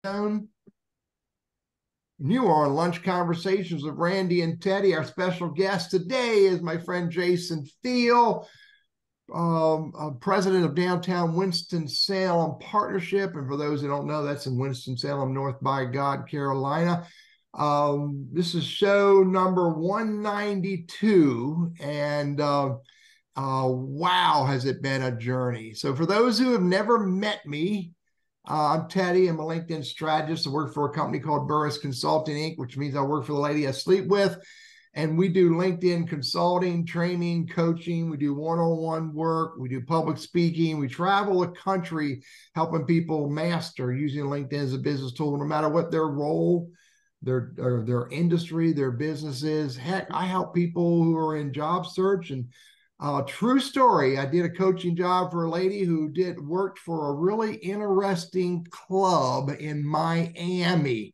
You are on Lunch Conversations with Randy and Teddy. Our special guest today is my friend Jason Thiel, president of Downtown Winston-Salem Partnership. And for those who don't know, that's in Winston-Salem, North by God, Carolina. This is show number 192. And wow, has it been a journey. So for those who have never met me, I'm Teddy. I'm a LinkedIn strategist. I work for a company called Burriss Consulting, Inc., which means I work for the lady I sleep with. And we do LinkedIn consulting, training, coaching. We do one-on-one work. We do public speaking. We travel the country helping people master using LinkedIn as a business tool, no matter what their role, their industry, their business is. Heck, I help people who are in job search. And true story, I did a coaching job for a lady who worked for a really interesting club in Miami.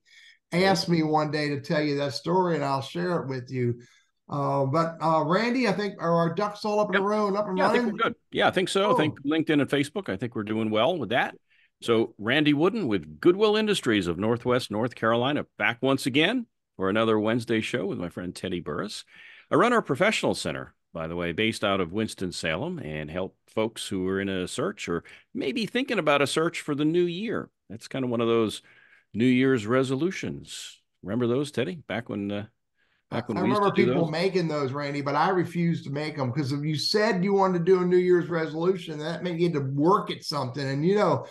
Asked me one day to tell you that story, and I'll share it with you. But Randy, I think, are our ducks all up in a row and up and running? I think we're good. Yeah, I think so. I think LinkedIn and Facebook, I think we're doing well with that. So Randy Wooden with Goodwill Industries of Northwest North Carolina, back once again for another Wednesday show with my friend Teddy Burriss. I run our professional center, by the way, based out of Winston-Salem, and help folks who are in a search or maybe thinking about a search for the new year. That's kind of one of those New Year's resolutions. Remember those, Teddy? Back when we remember people making those, Randy, but I refused to make them because if you said you wanted to do a New Year's resolution, that meant you had to work at something. And, you know,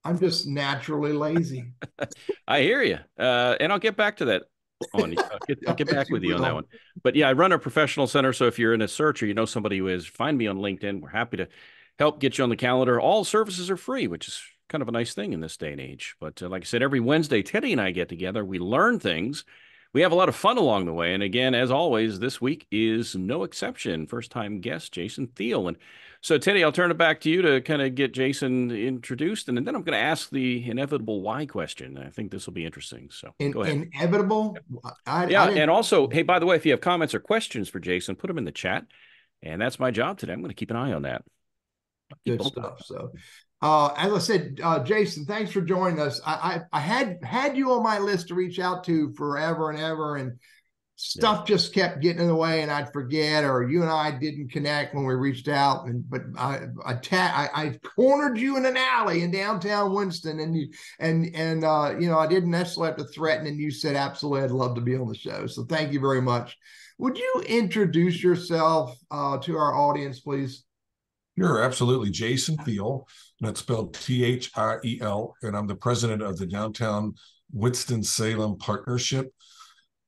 I'm just naturally lazy. I hear you. And I'll get back to that. I'll get back with you on that one. But yeah, I run a professional center. So if you're in a search or you know somebody who is, find me on LinkedIn. We're happy to help get you on the calendar. All services are free, which is kind of a nice thing in this day and age. But like I said, every Wednesday, Teddy and I get together. We learn things. We have a lot of fun along the way. And again, as always, this week is no exception. First-time guest, Jason Thiel. And so, Teddy, I'll turn it back to you to kind of get Jason introduced. And then I'm going to ask the inevitable why question. I think this will be interesting. So go ahead. Inevitable? And also, hey, by the way, if you have comments or questions for Jason, put them in the chat. And that's my job today. I'm going to keep an eye on that. Good stuff. So, as I said, Jason, thanks for joining us. I had you on my list to reach out to forever and ever, and stuff just kept getting in the way, and I'd forget, or you and I didn't connect when we reached out. But I cornered you in an alley in downtown Winston, and you know, I didn't necessarily have to threaten, and you said absolutely, I'd love to be on the show. So thank you very much. Would you introduce yourself to our audience, please? Sure, absolutely. Jason Thiel, and that's spelled Thiel, and I'm the president of the Downtown Winston-Salem Partnership.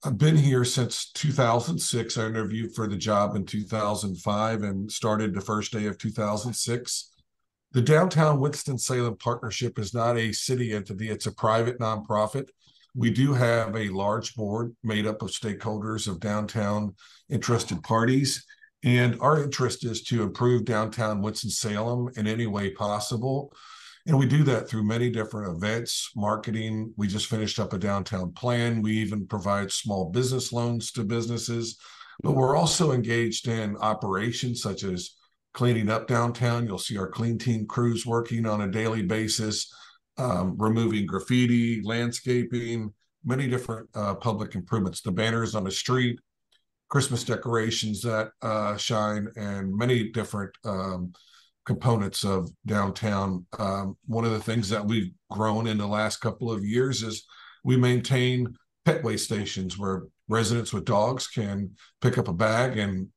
I've been here since 2006. I interviewed for the job in 2005 and started the first day of 2006. The Downtown Winston-Salem Partnership is not a city entity. It's a private nonprofit. We do have a large board made up of stakeholders of downtown interested parties. And our interest is to improve downtown Winston-Salem in any way possible. And we do that through many different events, marketing. We just finished up a downtown plan. We even provide small business loans to businesses. But we're also engaged in operations such as cleaning up downtown. You'll see our clean team crews working on a daily basis, removing graffiti, landscaping, many different public improvements. The banners on the street, Christmas decorations that shine, and many different components of downtown. One of the things that we've grown in the last couple of years is we maintain pet waste stations where residents with dogs can pick up a bag and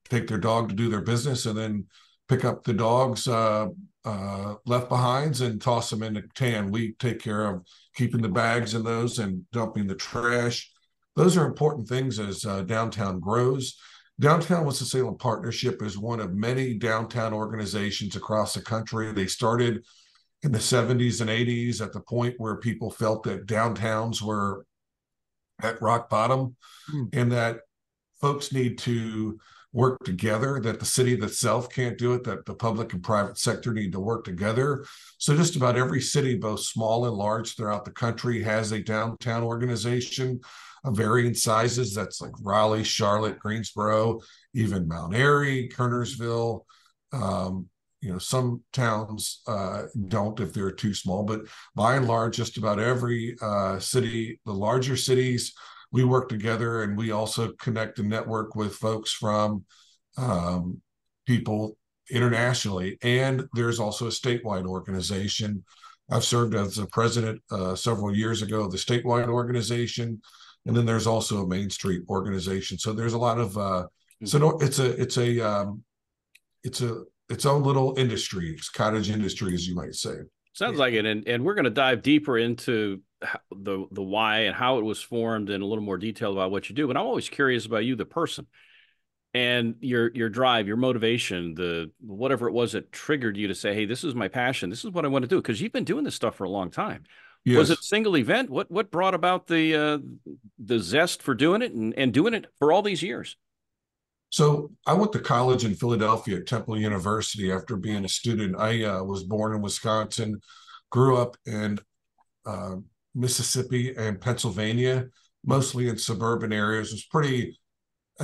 take their dog to do their business, and then pick up the dogs left behinds and toss them in the can. We take care of keeping the bags in those and dumping the trash. Those are important things as downtown grows. Downtown Winston-Salem Partnership is one of many downtown organizations across the country. They started in the 70s and 80s at the point where people felt that downtowns were at rock bottom and that folks need to work together, that the city itself can't do it, that the public and private sector need to work together. So just about every city, both small and large throughout the country, has a downtown organization of varying sizes. That's like Raleigh, Charlotte, Greensboro, even Mount Airy, Kernersville, some towns don't if they're too small, but by and large, just about every city, the larger cities, we work together, and we also connect and network with folks from people internationally. And there's also a statewide organization. I've served as a president several years ago of the statewide organization, and then there's also a Main Street organization. So there's a lot of it's its own little industry, it's cottage industry, as you might say. Sounds like it, and we're going to dive deeper into the why and how it was formed in a little more detail about what you do. But I'm always curious about you, the person, and your drive, your motivation, the whatever it was that triggered you to say, "Hey, this is my passion. This is what I want to do." Because you've been doing this stuff for a long time. Yes. Was it a single event? What brought about the zest for doing it and doing it for all these years? So I went to college in Philadelphia at Temple University after being a student. I was born in Wisconsin, grew up in Mississippi and Pennsylvania, mostly in suburban areas. I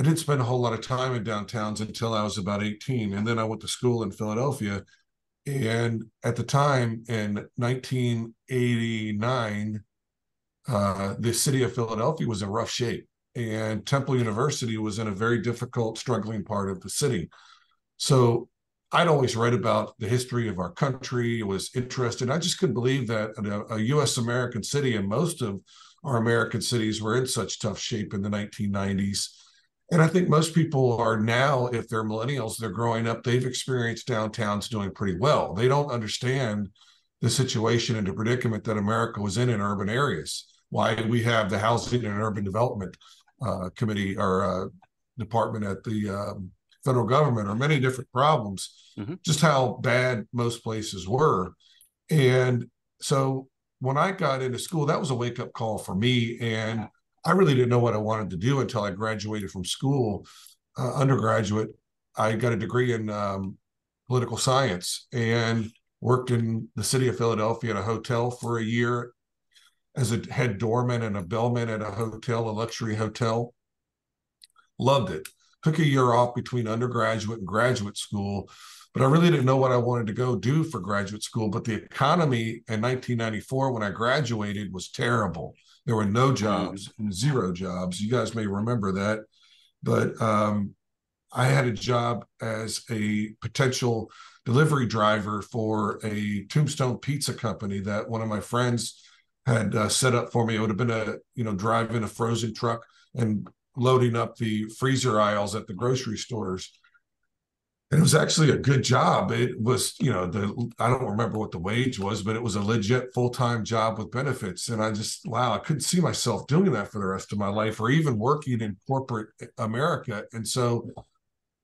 didn't spend a whole lot of time in downtowns until I was about 18. And then I went to school in Philadelphia. And at the time, in 1989, the city of Philadelphia was in rough shape. And Temple University was in a very difficult, struggling part of the city. So I'd always read about the history of our country, was interested. I just couldn't believe that a U.S. American city, and most of our American cities were in such tough shape in the 1990s. And I think most people are now, if they're millennials, they're growing up, they've experienced downtowns doing pretty well. They don't understand the situation and the predicament that America was in urban areas. Why we have the Housing and Urban Development Committee or department at the federal government, or many different problems, just how bad most places were. And so when I got into school, that was a wake-up call for me. And I really didn't know what I wanted to do until I graduated from school, undergraduate. I got a degree in political science and worked in the city of Philadelphia at a hotel for a year as a head doorman and a bellman at a hotel, a luxury hotel. Loved it. Took a year off between undergraduate and graduate school, but I really didn't know what I wanted to go do for graduate school. But the economy in 1994, when I graduated, was terrible. There were no jobs, zero jobs. You guys may remember that. But I had a job as a potential delivery driver for a Tombstone pizza company that one of my friends had set up for me. It would have been driving a frozen truck and loading up the freezer aisles at the grocery stores. And it was actually a good job. It was, I don't remember what the wage was, but it was a legit full-time job with benefits. And I couldn't see myself doing that for the rest of my life, or even working in corporate America. And so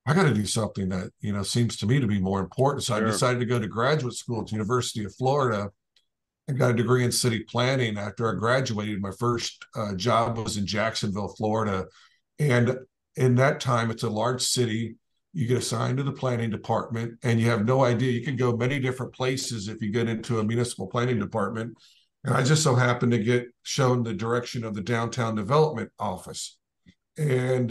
I got to do something that, seems to me to be more important. So I decided to go to graduate school at the University of Florida. I got a degree in city planning after I graduated. My first job was in Jacksonville, Florida. And in that time, it's a large city. You get assigned to the planning department, and you have no idea. You can go many different places if you get into a municipal planning department. And I just so happened to get shown the direction of the downtown development office. And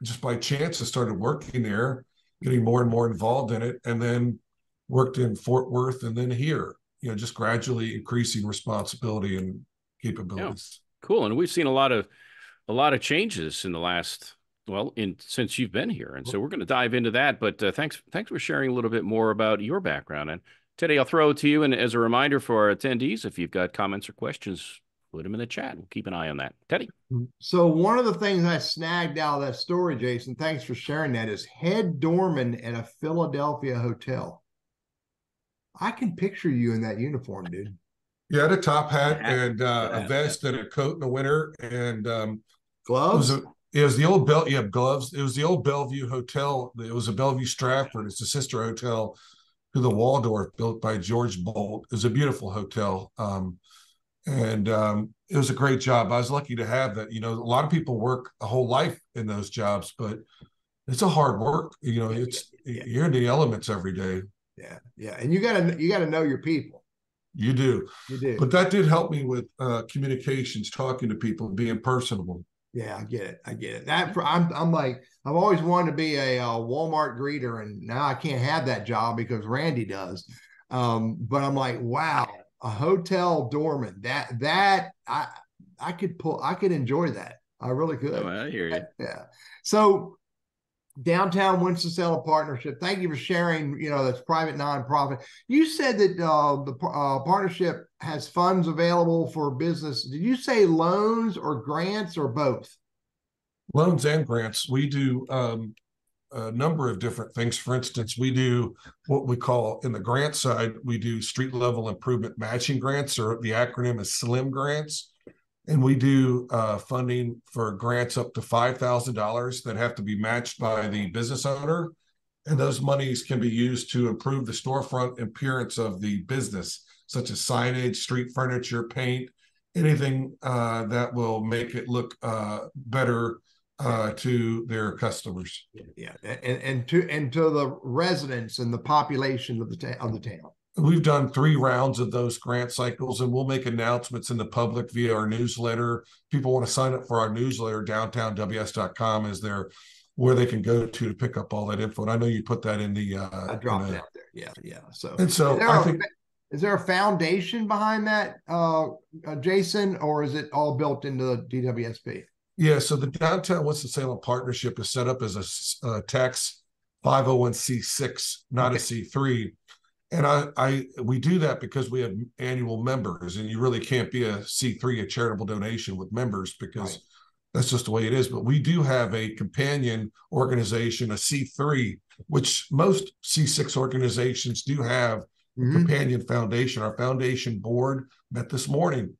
just by chance, I started working there, getting more and more involved in it, and then worked in Fort Worth and then here. Just gradually increasing responsibility and capabilities. Yeah. Cool. And we've seen a lot of changes in the last, since you've been here. And so we're going to dive into that. But thanks for sharing a little bit more about your background. And Teddy, I'll throw it to you. And as a reminder for our attendees, if you've got comments or questions, put them in the chat. We'll keep an eye on that. Teddy. So one of the things I snagged out of that story, Jason, thanks for sharing that, is head doorman at a Philadelphia hotel. I can picture you in that uniform, dude. Yeah, I had a top hat and a vest and a coat in the winter, and gloves. It was the old gloves. It was the old Bellevue Hotel. It was a Bellevue Stratford. It's a sister hotel to the Waldorf, built by George Bolt. It was a beautiful hotel, and it was a great job. I was lucky to have that. A lot of people work a whole life in those jobs, but it's a hard work. You're in the elements every day. Yeah, and you gotta know your people. You do. You do. But that did help me with communications, talking to people, being personable. Yeah, I get it. I get it. I'm like, I've always wanted to be a Walmart greeter, and now I can't have that job because Randy does. But I'm like, wow, a hotel doorman. I could enjoy that. I really could. Oh, I hear you. Yeah. So Downtown Winston-Salem Partnership. Thank you for sharing. That's private nonprofit. You said that the partnership has funds available for business. Did you say loans or grants or both? Loans and grants. We do a number of different things. For instance, we do what we call, in the grant side, we do street level improvement matching grants, or the acronym is SLIM grants. And we do funding for grants up to $5,000 that have to be matched by the business owner. And those monies can be used to improve the storefront appearance of the business, such as signage, street furniture, paint, anything that will make it look better to their customers. Yeah, and to the residents and the population of the town. We've done 3 rounds of those grant cycles, and we'll make announcements in the public via our newsletter. People want to sign up for our newsletter. DowntownWS.com is where they can go to pick up all that info. And I know you put that in the. I dropped out there. Yeah. So is there a foundation behind that, Jason, or is it all built into the DWSP? Yeah. So the Downtown Winston-Salem Partnership is set up as a tax 501c6, not a C3. And we do that because we have annual members, and you really can't be a C3, a charitable donation, with members, because that's just the way it is. But we do have a companion organization, a C3, which most C6 organizations do have a companion foundation. Our foundation board met this morning.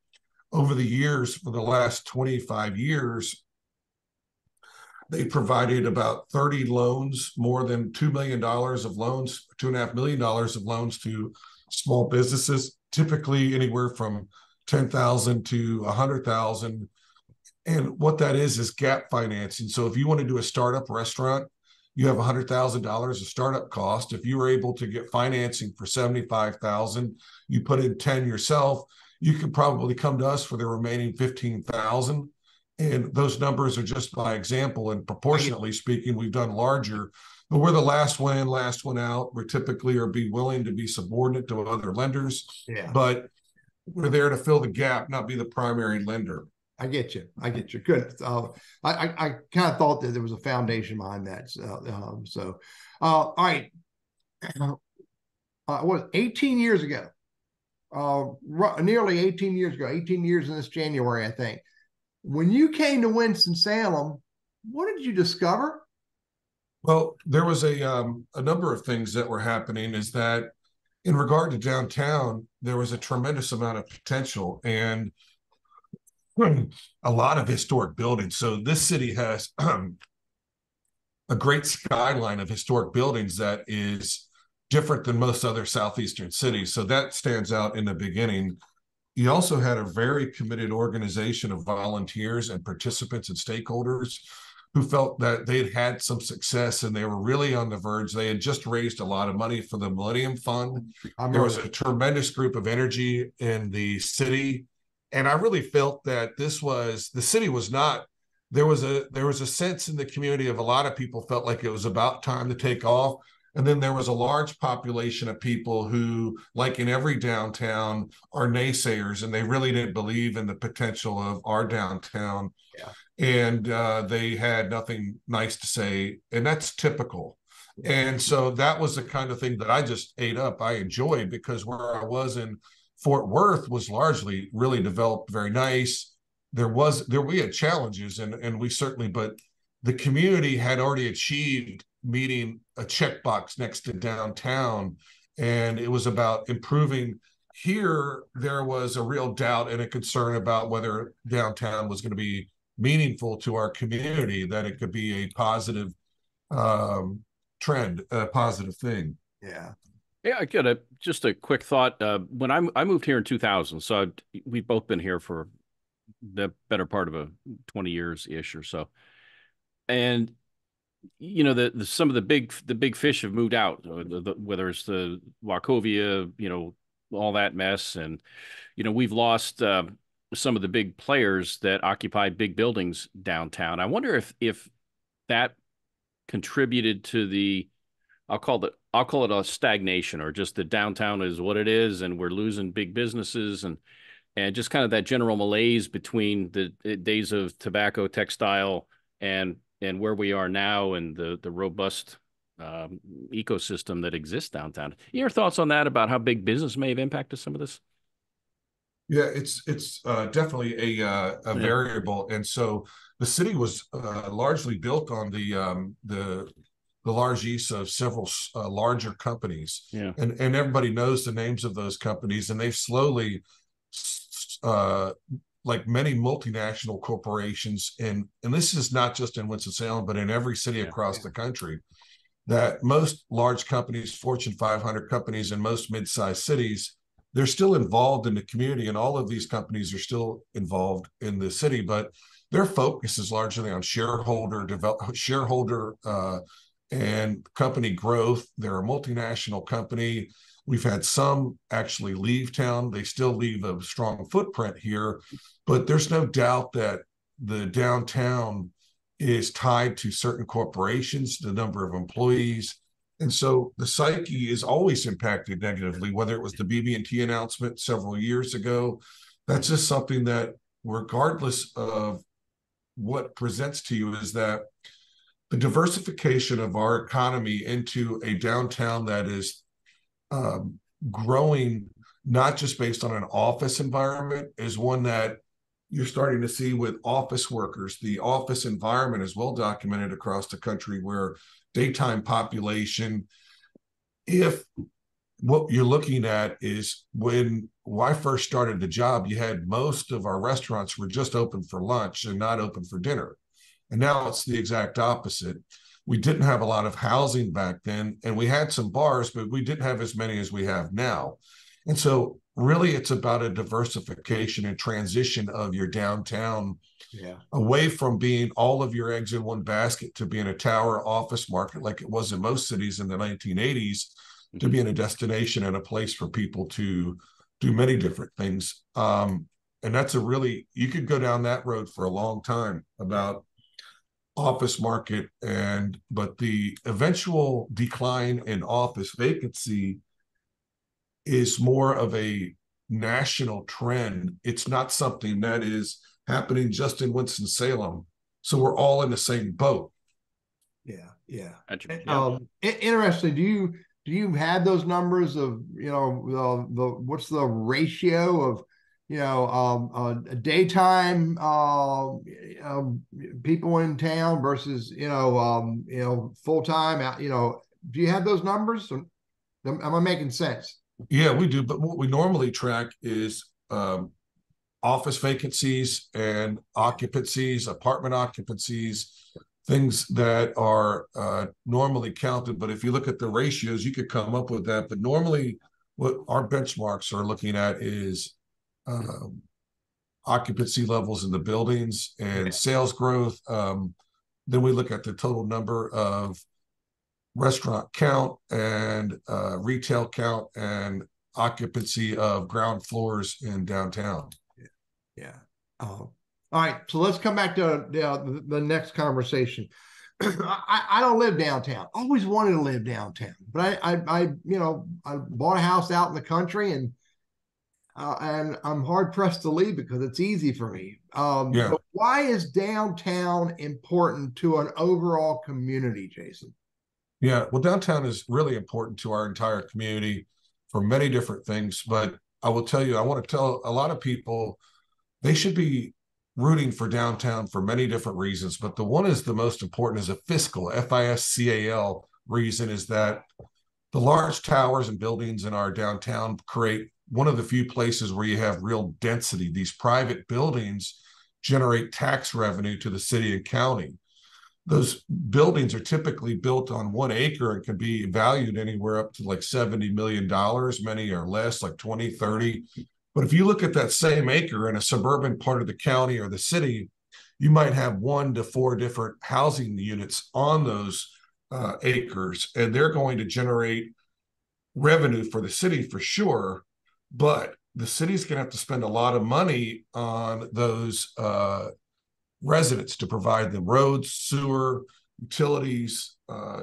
Over the years, for the last 25 years, they provided about 30 loans, more than $2 million of loans, $2.5 million of loans to small businesses, typically anywhere from 10,000 to 100,000. And what that is gap financing. So if you want to do a startup restaurant, you have $100,000 of startup cost. If you were able to get financing for $75,000, you put in 10 yourself, you could probably come to us for the remaining 15,000. And those numbers are just by example, and proportionately speaking, we've done larger, but we're the last one out. We typically are willing to be subordinate to other lenders, but we're there to fill the gap, not be the primary lender. I get you. Good. I kind of thought that there was a foundation behind that. All right. What, 18 years ago, nearly 18 years ago, 18 years in this January, I think. When you came to Winston-Salem, what did you discover? Well, there was a number of things that were happening. Is that in regard to downtown, there was a tremendous amount of potential and a lot of historic buildings. So this city has a great skyline of historic buildings that is different than most other southeastern cities. So that stands out in the beginning. You also had a very committed organization of volunteers and participants and stakeholders who felt that they had had some success and they were really on the verge. They had just raised a lot of money for the Millennium Fund. There was a tremendous group of energy in the city. And I really felt that the city was not, there was a sense in the community of a lot of people felt like it was about time to take off. And then there was a large population of people who, like in every downtown, are naysayers, and they really didn't believe in the potential of our downtown. Yeah. And they had nothing nice to say, and that's typical. And so that was the kind of thing that I just ate up. I enjoyed, because where I was in Fort Worth was largely really developed, very nice. We had challenges, and we certainly, but the community had already achieved meeting a checkbox next to downtown, and it was about improving. Here, there was a real doubt and a concern about whether downtown was going to be meaningful to our community, that it could be a positive trend, a positive thing. Yeah. Yeah, I get just a quick thought. When I moved here in 2000, so we've both been here for the better part of 20 years-ish or so. And some of the big fish have moved out, whether it's the Wachovia, all that mess, and we've lost some of the big players that occupy big buildings downtown. I wonder if that contributed to the, I'll call it a stagnation, or just the downtown is what it is, and we're losing big businesses, and just kind of that general malaise between the days of tobacco, textile, and where we are now, and the robust ecosystem that exists downtown. Your thoughts on that, about how big business may have impacted some of this? Yeah, it's definitely a variable, and so the city was largely built on the large use of several larger companies, Yeah. and everybody knows the names of those companies, and they've slowly, like many multinational corporations, and this is not just in Winston-Salem, but in every city across the country, that most large companies, Fortune 500 companies, in most mid-sized cities, they're still involved in the community, and all of these companies are still involved in the city, but their focus is largely on shareholder and company growth. They're a multinational company. We've had some actually leave town. They still leave a strong footprint here, but there's no doubt that the downtown is tied to certain corporations, the number of employees. And so the psyche is always impacted negatively, whether it was the BB&T announcement several years ago. That's just something that, regardless of what presents to you, is that the diversification of our economy into a downtown that is growing, not just based on an office environment, is one that you're starting to see with office workers. The office environment is well documented across the country, where daytime population, if what you're looking at is, when I first started the job, you had most of our restaurants were just open for lunch and not open for dinner. And now it's the exact opposite. We didn't have a lot of housing back then, and we had some bars, but we didn't have as many as we have now. And so really it's about a diversification and transition of your downtown away from being all of your eggs in one basket to being a tower office market like it was in most cities in the 1980s, to being a destination and a place for people to do many different things. And that's you could go down that road for a long time about office market, but the eventual decline in office vacancy is more of a national trend. It's not something that is happening just in Winston-Salem. So we're all in the same boat. Yeah. Interesting. Do you have those numbers of, what's the ratio of, daytime people in town versus, full time, do you have those numbers? Am I making sense? Yeah, we do. But what we normally track is office vacancies and occupancies, apartment occupancies, things that are normally counted. But if you look at the ratios, you could come up with that. But normally what our benchmarks are looking at is occupancy levels in the buildings and sales growth. Then we look at the total number of restaurant count and retail count and occupancy of ground floors in downtown. All right, so let's come back to the next conversation. I don't live downtown. Always wanted to live downtown, but I bought a house out in the country, and I'm hard pressed to leave because it's easy for me. But why is downtown important to an overall community, Jason? Yeah, well, downtown is really important to our entire community for many different things. But I will tell you, I want to tell a lot of people they should be rooting for downtown for many different reasons. But the one is the most important, is a fiscal, FISCAL reason, is that the large towers and buildings in our downtown create one of the few places where you have real density. These private buildings generate tax revenue to the city and county. Those buildings are typically built on 1 acre and can be valued anywhere up to like $70 million. Many are less, like 20, 30. But if you look at that same acre in a suburban part of the county or the city, you might have 1 to 4 different housing units on those acres, and they're going to generate revenue for the city for sure. But the city's going to have to spend a lot of money on those residents to provide them roads, sewer, utilities,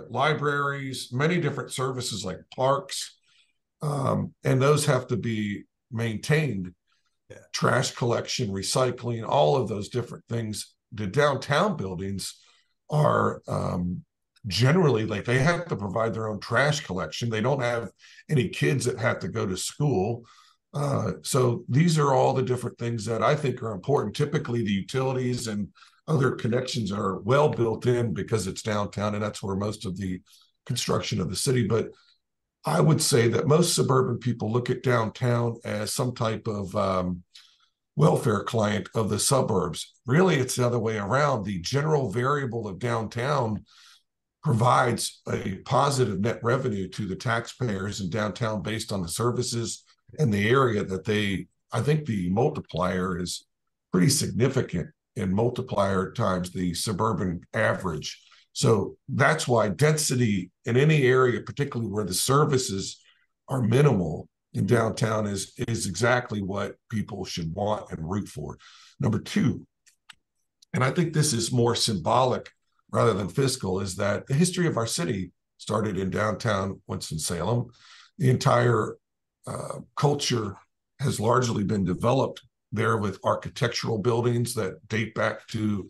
libraries, many different services like parks. And those have to be maintained. Yeah. Trash collection, recycling, all of those different things. The downtown buildings are generally, like, they have to provide their own trash collection. They don't have any kids that have to go to school. So these are all the different things that I think are important. Typically, the utilities and other connections are well built in because it's downtown, and that's where most of the construction of the city. But I would say that most suburban people look at downtown as some type of welfare client of the suburbs. Really, it's the other way around. The general variable of downtown provides a positive net revenue to the taxpayers in downtown based on the services and the area that I think the multiplier is pretty significant in multiplier times the suburban average. So that's why density in any area, particularly where the services are minimal in downtown, is exactly what people should want and root for. Number two, and I think this is more symbolic rather than fiscal, is that the history of our city started in downtown Winston-Salem. The entire culture has largely been developed there with architectural buildings that date back to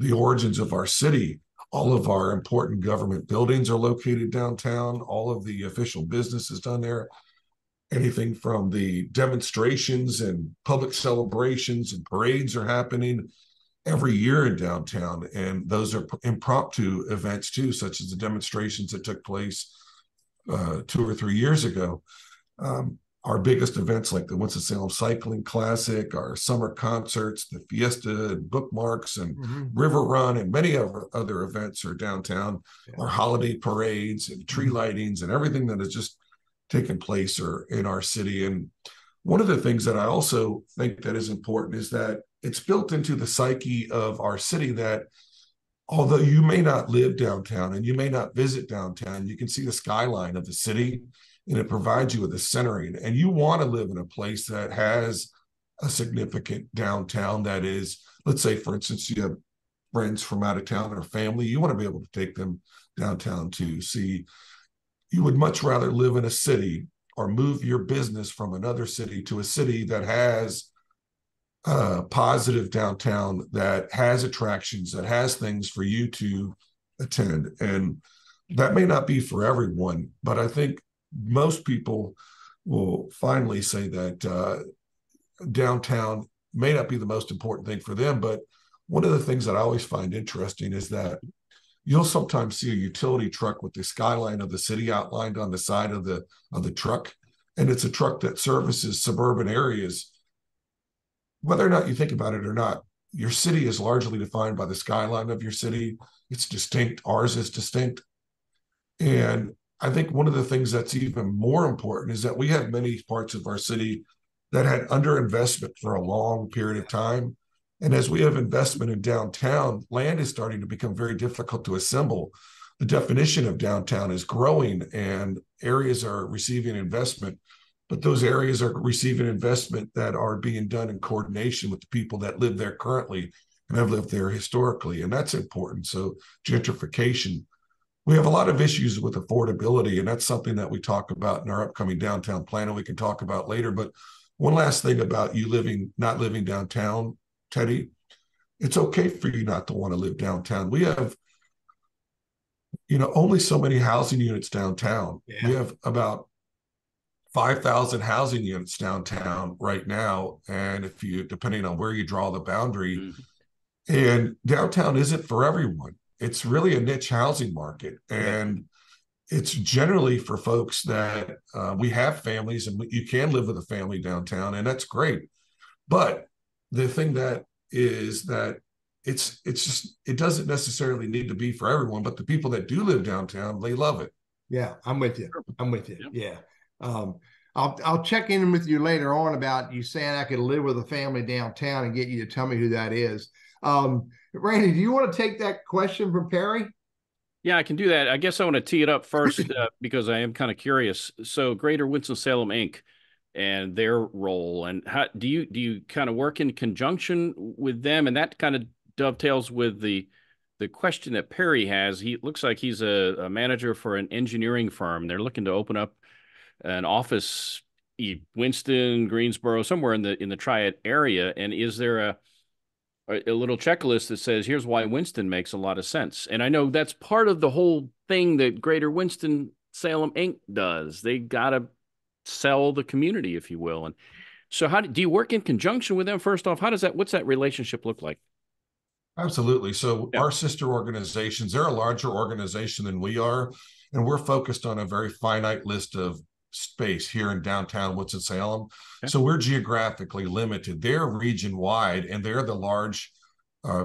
the origins of our city. All of our important government buildings are located downtown. All of the official business is done there. Anything from the demonstrations and public celebrations and parades are happening every year in downtown. And those are impromptu events too, such as the demonstrations that took place 2 or 3 years ago. Our biggest events like the Winston-Salem Cycling Classic, our summer concerts, the Fiesta and Bookmarks and River Run, and many other events are downtown. Yeah. Our holiday parades and tree lightings and everything that has just taken place are in our city. And one of the things that I also think that is important is that it's built into the psyche of our city that although you may not live downtown and you may not visit downtown, you can see the skyline of the city, and it provides you with a centering. And you want to live in a place that has a significant downtown that is, let's say, for instance, you have friends from out of town or family, you want to be able to take them downtown to see. You would much rather live in a city or move your business from another city to a city that has a positive downtown, that has attractions, that has things for you to attend. And that may not be for everyone, but I think most people will finally say that downtown may not be the most important thing for them. But one of the things that I always find interesting is that you'll sometimes see a utility truck with the skyline of the city outlined on the side of the truck. And it's a truck that services suburban areas. Whether or not you think about it or not, your city is largely defined by the skyline of your city. It's distinct. Ours is distinct. And I think one of the things that's even more important is that we have many parts of our city that had underinvestment for a long period of time. And as we have investment in downtown, land is starting to become very difficult to assemble. The definition of downtown is growing and areas are receiving investment, but those areas are receiving investment that are being done in coordination with the people that live there currently and have lived there historically. And that's important. So gentrification. We have a lot of issues with affordability, and that's something that we talk about in our upcoming downtown plan, and we can talk about later. But one last thing about you not living downtown, Teddy, it's okay for you not to want to live downtown. We have, only so many housing units downtown. Yeah. We have about 5,000 housing units downtown right now. And depending on where you draw the boundary, and downtown isn't for everyone. It's really a niche housing market, and it's generally for folks that we have families, and you can live with a family downtown, and that's great. But the thing that is that it doesn't necessarily need to be for everyone, but the people that do live downtown, they love it. Yeah, I'm with you. Yeah. I'll check in with you later on about you saying I could live with a family downtown and get you to tell me who that is. Randy, do you want to take that question from Perry? Yeah, I can do that. I guess I want to tee it up first because I am kind of curious. So Greater Winston-Salem Inc., and their role, and how do you kind of work in conjunction with them? And that kind of dovetails with the question that Perry has. He looks like he's a manager for an engineering firm. They're looking to open up an office, Winston, Greensboro, somewhere in the Triad area. And is there a little checklist that says, here's why Winston makes a lot of sense? And I know that's part of the whole thing that Greater Winston-Salem Inc. does. They got to sell the community, if you will. And so how do you work in conjunction with them? First off, what's that relationship look like? Absolutely. So our sister organizations, they're a larger organization than we are, and we're focused on a very finite list of space here in downtown Winston-Salem. Okay. So we're geographically limited. They're region wide, and they're the large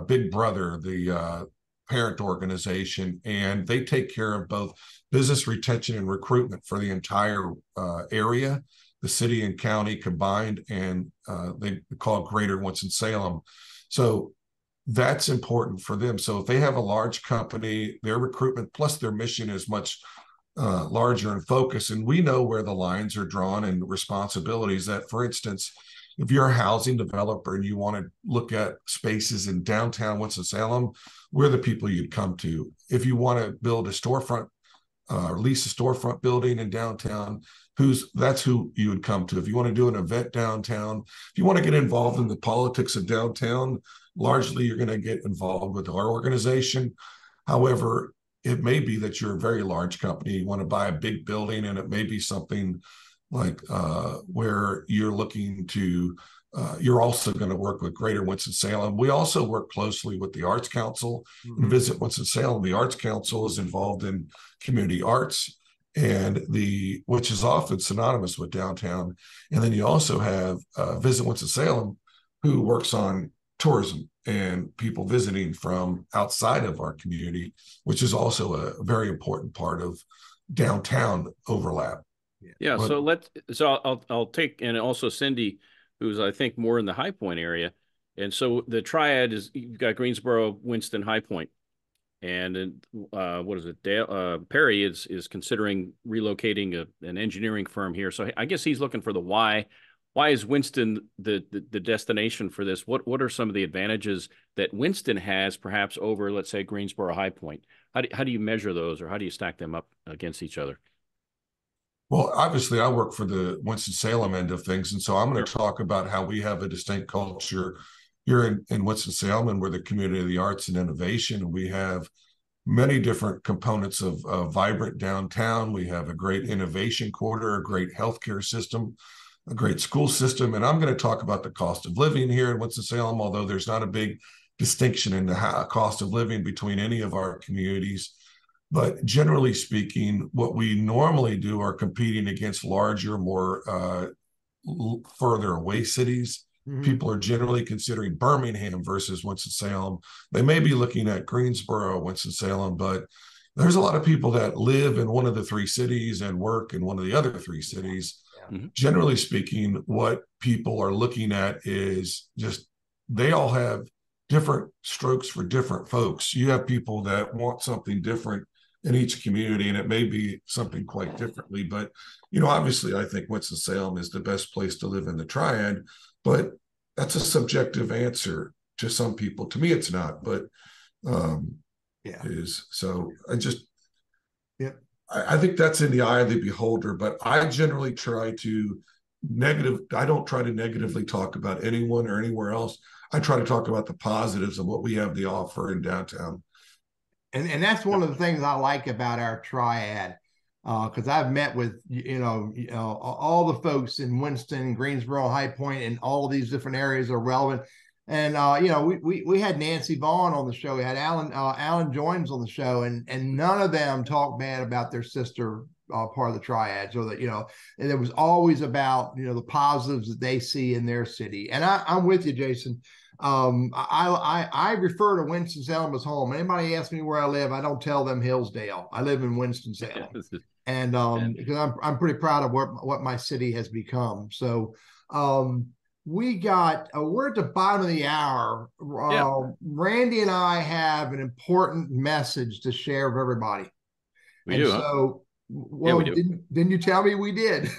big brother, the parent organization, and they take care of both business retention and recruitment for the entire area, the city and county combined, and they call it Greater Winston-Salem. So that's important for them. So if they have a large company, their recruitment plus their mission is much larger in focus. And we know where the lines are drawn and responsibilities. That, for instance, if you're a housing developer and you want to look at spaces in downtown Winston-Salem, we're the people you'd come to. If you want to build a storefront, lease a storefront building in downtown, that's who you would come to. If you want to do an event downtown, if you want to get involved in the politics of downtown, largely you're going to get involved with our organization. However, it may be that you're a very large company, you want to buy a big building, and it may be something like where you're looking to, you're also going to work with Greater Winston-Salem. We also work closely with the Arts Council. Mm-hmm. And Visit Winston-Salem. The Arts Council is involved in community arts, and which is often synonymous with downtown. And then you also have Visit Winston-Salem, who works on tourism and people visiting from outside of our community, which is also a very important part of downtown overlap. Yeah. So I'll take, and also Cindy, who's I think more in the High Point area. And so the triad is, you've got Greensboro, Winston, High Point. And what is it? Perry is considering relocating an engineering firm here. So I guess he's looking for the why. Why is Winston the destination for this? What are some of the advantages that Winston has, perhaps over, let's say, Greensboro, High Point? How do you measure those, or how do you stack them up against each other? Well, obviously, I work for the Winston-Salem end of things, and so I'm going to talk about how we have a distinct culture here in Winston-Salem, and we're the community of the arts and innovation. We have many different components of vibrant downtown. We have a great innovation quarter, a great healthcare system, a great school system. And I'm going to talk about the cost of living here in Winston-Salem, although there's not a big distinction in the cost of living between any of our communities. But generally speaking, what we normally do are competing against larger, more further away cities. Mm-hmm. People are generally considering Birmingham versus Winston-Salem. They may be looking at Greensboro, Winston-Salem, but there's a lot of people that live in one of the three cities and work in one of the other three cities. Mm-hmm. Generally speaking, what people are looking at is just, they all have different strokes for different folks. You have people that want something different in each community, and it may be something quite differently. But, obviously, I think Winston-Salem is the best place to live in the Triad, but that's a subjective answer to some people. To me, it's not, but it is. So I think that's in the eye of the beholder, but I generally I don't try to negatively talk about anyone or anywhere else. I try to talk about the positives of what we have to offer in downtown. And that's one of the things I like about our triad, because I've met with all the folks in Winston, Greensboro, High Point, and all of these different areas are relevant. And we had Nancy Vaughn on the show. We had Alan Joins on the show, and none of them talked bad about their sister part of the triad. So that and it was always about the positives that they see in their city. And I'm with you, Jason. I refer to Winston-Salem as home. Anybody asks me where I live, I don't tell them Hillsdale. I live in Winston-Salem, and because I'm pretty proud of what my city has become. So we're at the bottom of the hour. Randy and I have an important message to share with everybody. We do. So Well, Yeah, we do. didn't you tell me we did?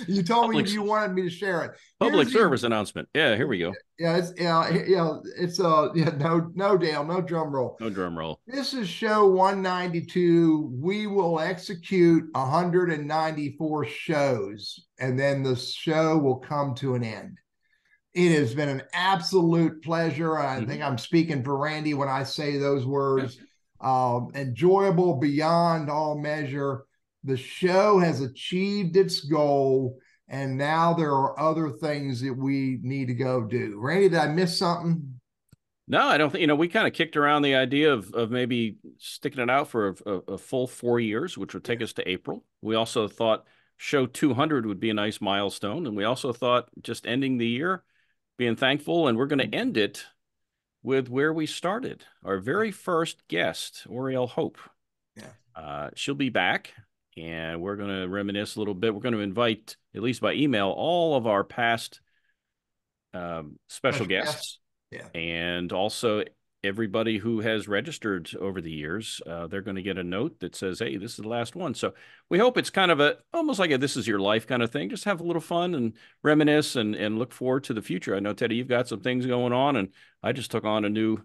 You told me Public, you wanted me to share it. public Here's the service announcement. Yeah, here we go. yeah, it's no Dale, no drum roll. No drum roll. This is show 192. We will execute 194 shows, and then the show will come to an end. It has been an absolute pleasure. I think I'm speaking for Randy when I say those words. Enjoyable beyond all measure. The show has achieved its goal, and now there are other things that we need to go do. Randy, did I miss something? No, I don't think, we kind of kicked around the idea of maybe sticking it out for a full 4 years, which would take us to April. We also thought show 200 would be a nice milestone. And we also thought just ending the year, being thankful, and we're going to end it with where we started. Our very first guest, Oriel Hope. Yeah. She'll be back, and we're going to reminisce a little bit. We're going to invite, at least by email, all of our past special guests. Yeah. And also everybody who has registered over the years. They're going to get a note that says, hey, this is the last one. So we hope it's kind of almost like a this is your life kind of thing. Just have a little fun and reminisce and look forward to the future. I know, Teddy, you've got some things going on, and I just took on a new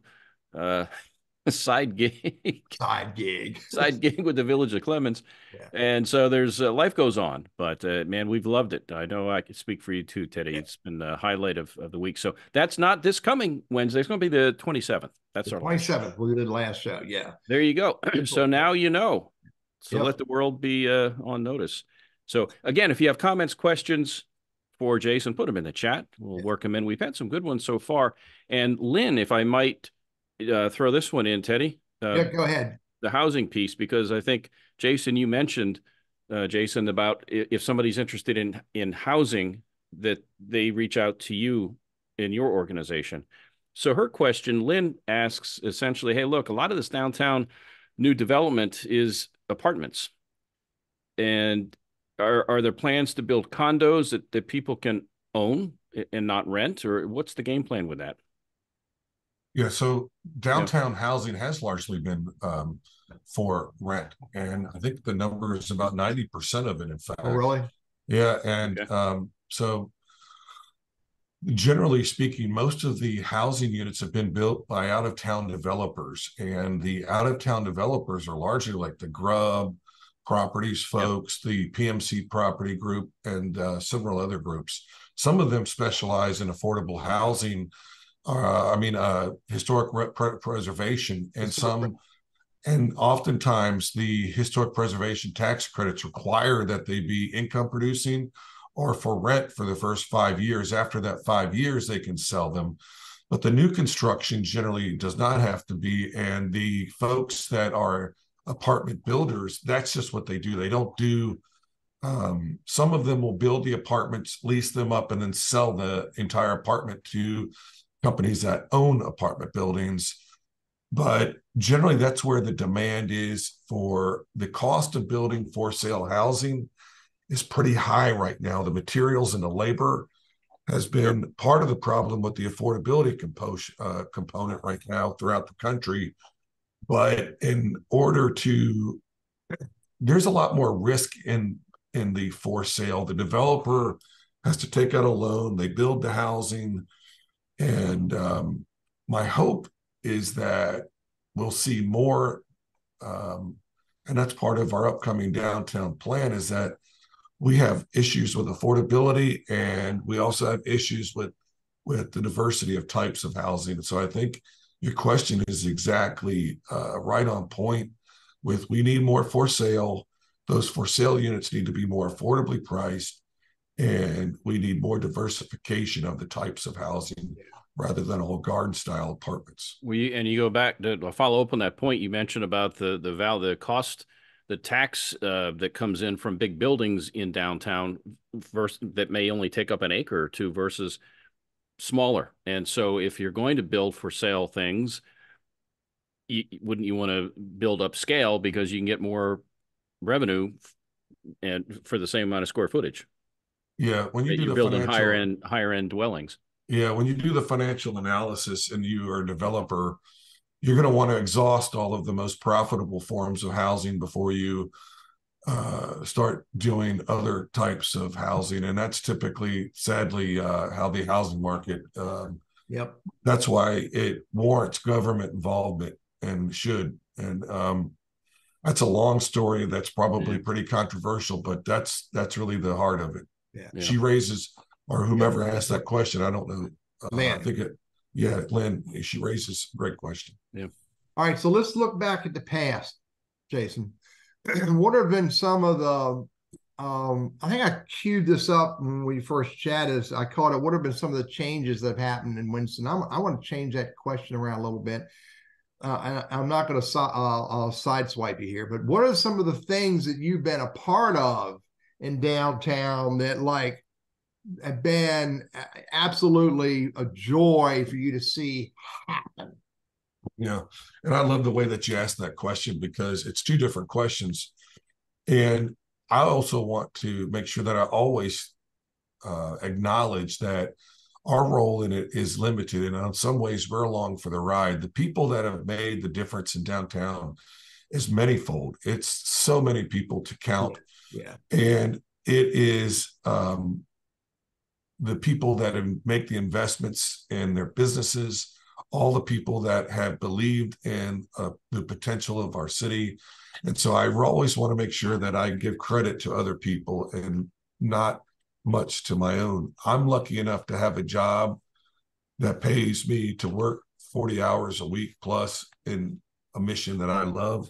side gig. Side gig with the Village of Clemens. Yeah. And so there's life goes on, but man, we've loved it. I know I could speak for you too, Teddy. Yeah. It's been the highlight of the week. So that's not this coming Wednesday. It's going to be the 27th. That's our 27th. We did the last show. Yeah. There you go. So now you know. So let the world be on notice. So again, if you have comments, questions for Jason, put them in the chat. We'll work them in. We've had some good ones so far. And Lynn, if I might throw this one in, Teddy. Yeah, go ahead. The housing piece, because I think, Jason, you mentioned, Jason, about if somebody's interested in housing, that they reach out to you in your organization. So her question, Lynn asks essentially, hey, look, a lot of this downtown new development is apartments. And are there plans to build condos that people can own and not rent? Or what's the game plan with that? Yeah, so downtown housing has largely been for rent, and I think the number is about 90% of it, in fact. Oh, really? Yeah, and so generally speaking, most of the housing units have been built by out-of-town developers, and the out-of-town developers are largely like the Grubb Properties folks, the PMC Property Group, and several other groups. Some of them specialize in affordable housing, historic preservation, and oftentimes the historic preservation tax credits require that they be income producing or for rent for the first 5 years. After that 5 years, they can sell them. But the new construction generally does not have to be. And the folks that are apartment builders, that's just what they do. They don't do, some of them will build the apartments, lease them up, and then sell the entire apartment to companies that own apartment buildings. But generally, that's where the demand is. For the cost of building for sale housing is pretty high right now. The materials and the labor has been part of the problem with the affordability component right now throughout the country. But in order to, there's a lot more risk in the for sale. The developer has to take out a loan, they build the housing. And my hope is that we'll see more, and that's part of our upcoming downtown plan, is that we have issues with affordability, and we also have issues with the diversity of types of housing. So I think your question is exactly right on point with, we need more for sale. Those for sale units need to be more affordably priced, and we need more diversification of the types of housing rather than all garden style apartments. And you go back to follow up on that point you mentioned about the cost, the tax that comes in from big buildings in downtown versus that may only take up an acre or two versus smaller. And so if you're going to build for sale things, wouldn't you want to build up scale because you can get more revenue and for the same amount of square footage? Yeah, when you're building higher end dwellings. Yeah, when you do the financial analysis and you are a developer, you're going to want to exhaust all of the most profitable forms of housing before you start doing other types of housing. And that's typically, sadly, how the housing market, Yep. that's why it warrants government involvement and should. And that's a long story that's probably pretty controversial, but that's really the heart of it. Yeah. She raises, or whomever asked that question, I don't know. Lynn. I think Lynn, she raises a great question. Yeah. All right, so let's look back at the past, Jason. What have been some of the, I think I queued this up when we first chatted. I called it, what have been some of the changes that have happened in Winston? I want to change that question around a little bit. I'm not going to sideswipe you here, but what are some of the things that you've been a part of in downtown that like have been absolutely a joy for you to see happen? Yeah. And I love the way that you asked that question because it's two different questions. And I also want to make sure that I always acknowledge that our role in it is limited. And in some ways, we're along for the ride. The people that have made the difference in downtown is manyfold. It's so many people to count. Yeah. And it is the people that make the investments in their businesses, all the people that have believed in the potential of our city. And so I always want to make sure that I give credit to other people and not much to my own. I'm lucky enough to have a job that pays me to work 40 hours a week plus in a mission that I love.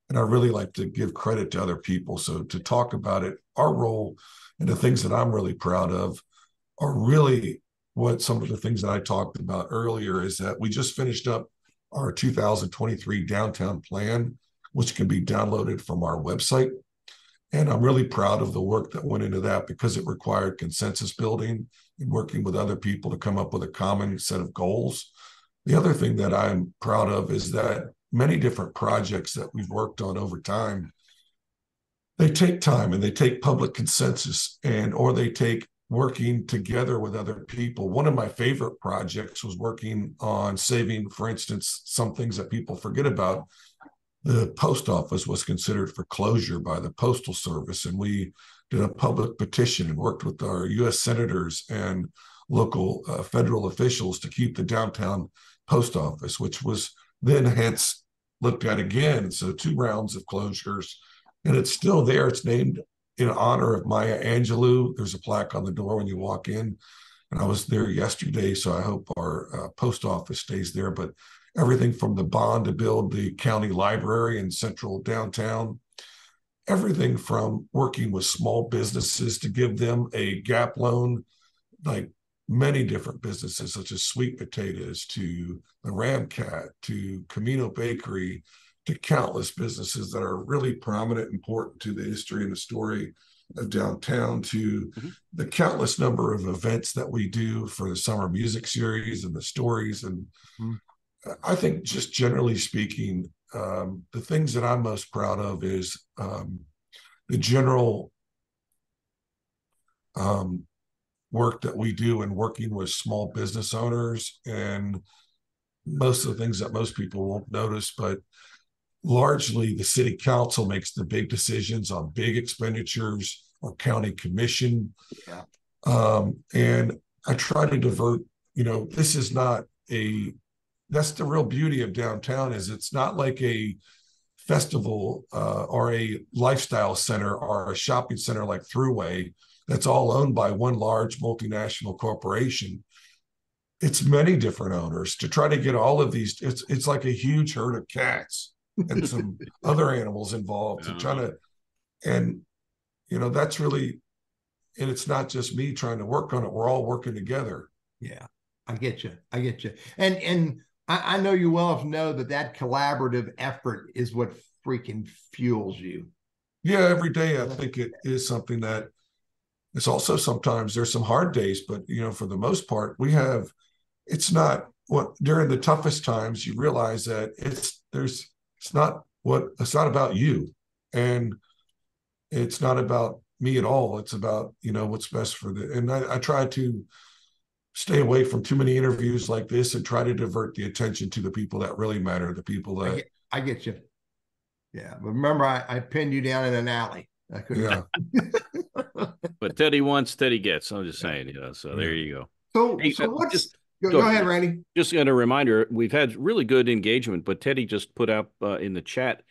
And I really like to give credit to other people. So to talk about it, our role and the things that I'm really proud of are really what some of the things that I talked about earlier is that we just finished up our 2023 downtown plan, which can be downloaded from our website. And I'm really proud of the work that went into that because it required consensus building and working with other people to come up with a common set of goals. The other thing that I'm proud of is that many different projects that we've worked on over time, they take time and they take public consensus or they take working together with other people. One of my favorite projects was working on saving, for instance, some things that people forget about. The post office was considered for closure by the Postal Service, and we did a public petition and worked with our U.S. senators and local federal officials to keep the downtown post office, which was then hence looked at again. So 2 rounds of closures, and it's still there. It's named in honor of Maya Angelou. There's a plaque on the door when you walk in, and I was there yesterday, so I hope our post office stays there. But everything from the bond to build the county library in central downtown, everything from working with small businesses to give them a gap loan, like many different businesses such as Sweet Potatoes to the Ramcat to Camino Bakery to countless businesses that are really prominent, important to the history and the story of downtown, to the countless number of events that we do for the summer music series and the stories. And I think just generally speaking, the things that I'm most proud of is the general work that we do in working with small business owners, and most of the things that most people won't notice, but largely the city council makes the big decisions on big expenditures or county commission. Yeah. And I try to divert, this is not that's the real beauty of downtown, is it's not like a festival or a lifestyle center or a shopping center like Thruway that's all owned by one large multinational corporation. It's many different owners to try to get all of these. It's like a huge herd of cats and some other animals involved to try to, and that's really, and it's not just me trying to work on it. We're all working together. Yeah, I get you. And I know you well enough to know that collaborative effort is what freaking fuels you. Yeah, every day I think it is something that it's also sometimes there's some hard days, but for the most part it's not what during the toughest times you realize that it's not about you, and it's not about me at all. It's about what's best for and I try to stay away from too many interviews like this and try to divert the attention to the people that really matter, the people that I get you. Yeah, but remember, I pinned you down in an alley. I couldn't. Yeah. But Teddy wants, Teddy gets. I'm just saying, so there you go. So, Hey, so what's just go ahead, Randy. Just a reminder, we've had really good engagement, but Teddy just put up in the chat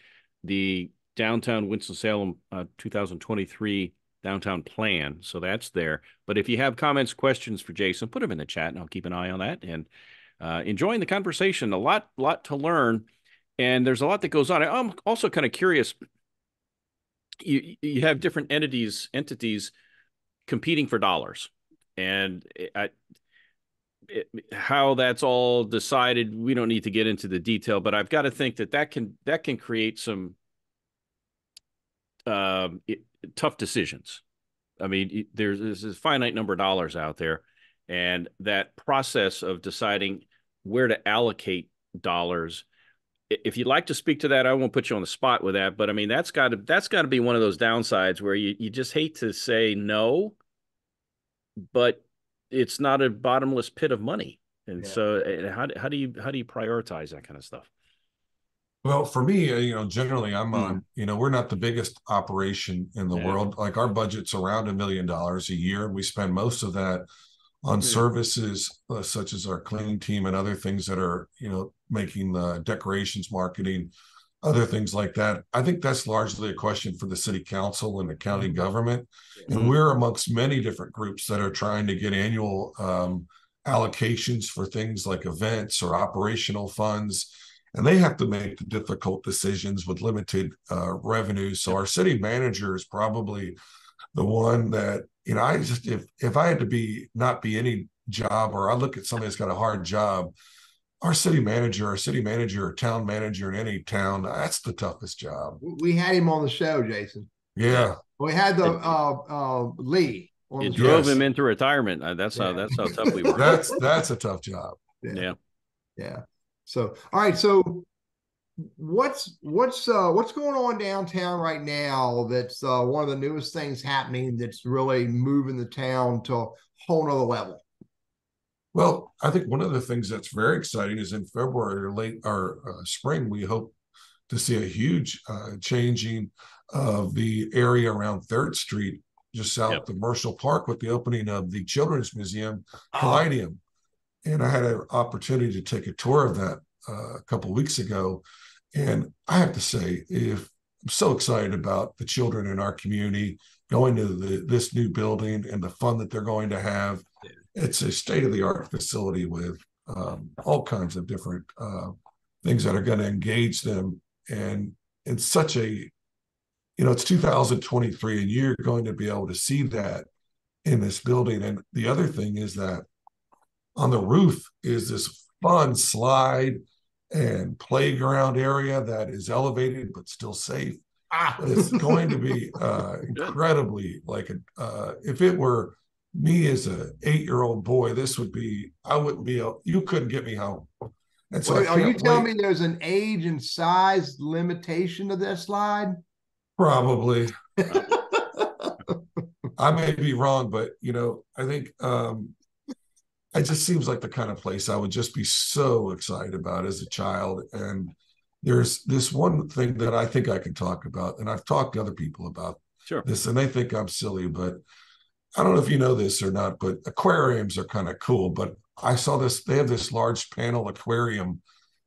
the Downtown Winston-Salem 2023 downtown plan. So that's there. But if you have comments, questions for Jason, put them in the chat and I'll keep an eye on that. And enjoying the conversation, a lot to learn. And there's a lot that goes on. I'm also kind of curious. You have different entities competing for dollars, and how that's all decided, we don't need to get into the detail, but I've got to think that can create some tough decisions. I mean, there's a finite number of dollars out there, and that process of deciding where to allocate dollars. If you'd like to speak to that, I won't put you on the spot with that, but I mean, that's got to be one of those downsides where you just hate to say no, but it's not a bottomless pit of money. And so how do you prioritize that kind of stuff? Well, for me, generally I'm on, we're not the biggest operation in the world. Like our budget's around $1 million a year. We spend most of that on services such as our cleaning team and other things that are, making the decorations, marketing, other things like that. I think that's largely a question for the city council and the county government. And we're amongst many different groups that are trying to get annual allocations for things like events or operational funds. And they have to make the difficult decisions with limited revenue. So our city manager is probably the one that, I just, if I had to not be any job, or I look at somebody that's got a hard job, our city manager, or town manager in any town, that's the toughest job. We had him on the show, Jason. Yeah. We had the Lee. It drove him into retirement. That's how tough we were. That's a tough job. Yeah. So, all right. So what's going on downtown right now? That's one of the newest things happening that's really moving the town to a whole nother level. Well, I think one of the things that's very exciting is in February or late or spring, we hope to see a huge changing of the area around 3rd Street, just south of Marshall Park, with the opening of the Children's Museum, Palladium. And I had an opportunity to take a tour of that a couple of weeks ago. And I have to say, I'm so excited about the children in our community going to this new building and the fun that they're going to have. It's a state-of-the-art facility with all kinds of different things that are going to engage them. And it's such a, it's 2023, and you're going to be able to see that in this building. And the other thing is that on the roof is this fun slide and playground area that is elevated but still safe. It's going to be incredibly if it were me as a 8-year-old boy, you couldn't get me home. And so are you telling me there's an age and size limitation to this slide? Probably. I may be wrong, but I think it just seems like the kind of place I would just be so excited about as a child. And there's this one thing that I think I can talk about, and I've talked to other people about this, and they think I'm silly, but I don't know if you know this or not, but aquariums are kind of cool. But I saw this, they have this large panel aquarium,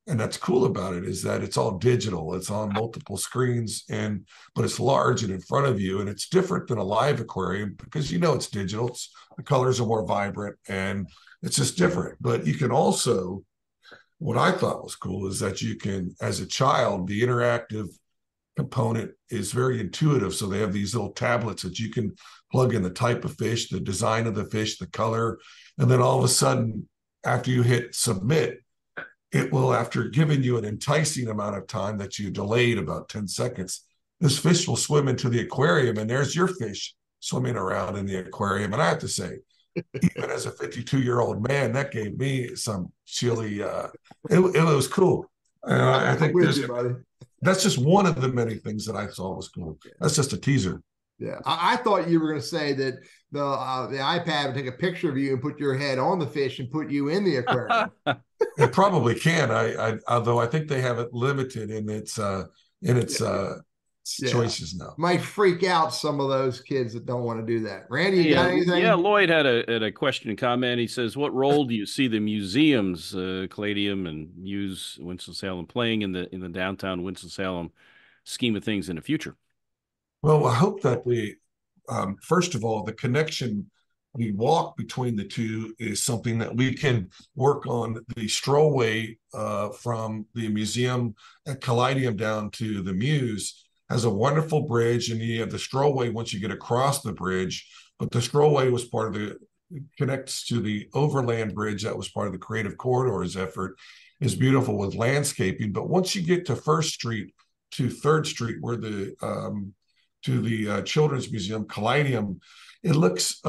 and that's cool about it is that it's all digital. It's on multiple screens, but it's large and in front of you, and it's different than a live aquarium because it's digital. The colors are more vibrant, and it's just different. But you can also, what I thought was cool is that you can, as a child, the interactive component is very intuitive. So they have these little tablets that you can plug in the type of fish, the design of the fish, the color, and then all of a sudden, after you hit submit, it will, after giving you an enticing amount of time that you delayed about 10 seconds, this fish will swim into the aquarium, and there's your fish swimming around in the aquarium. And I have to say, even as a 52-year-old man, that gave me some chilly, it was cool. And I think that's just one of the many things that I thought was cool. That's just a teaser. Yeah, I thought you were going to say that the iPad would take a picture of you and put your head on the fish and put you in the aquarium. It probably can. Although I think they have it limited in its choices now. Might freak out some of those kids that don't want to do that. Randy, you got anything? Yeah, Lloyd had a question and comment. He says, what role do you see the museums, Caladium and Muse Winston-Salem, playing in the downtown Winston-Salem scheme of things in the future? Well, I hope that first of all, the connection we walk between the two is something that we can work on. The strollway from the museum at Caladium down to the Muse has a wonderful bridge, and you have the strollway once you get across the bridge. But the strollway was connects to the overland bridge that was part of the Creative Corridors effort. Is beautiful with landscaping. But once you get to First Street to Third Street, where the Children's Museum, Caladium, it looks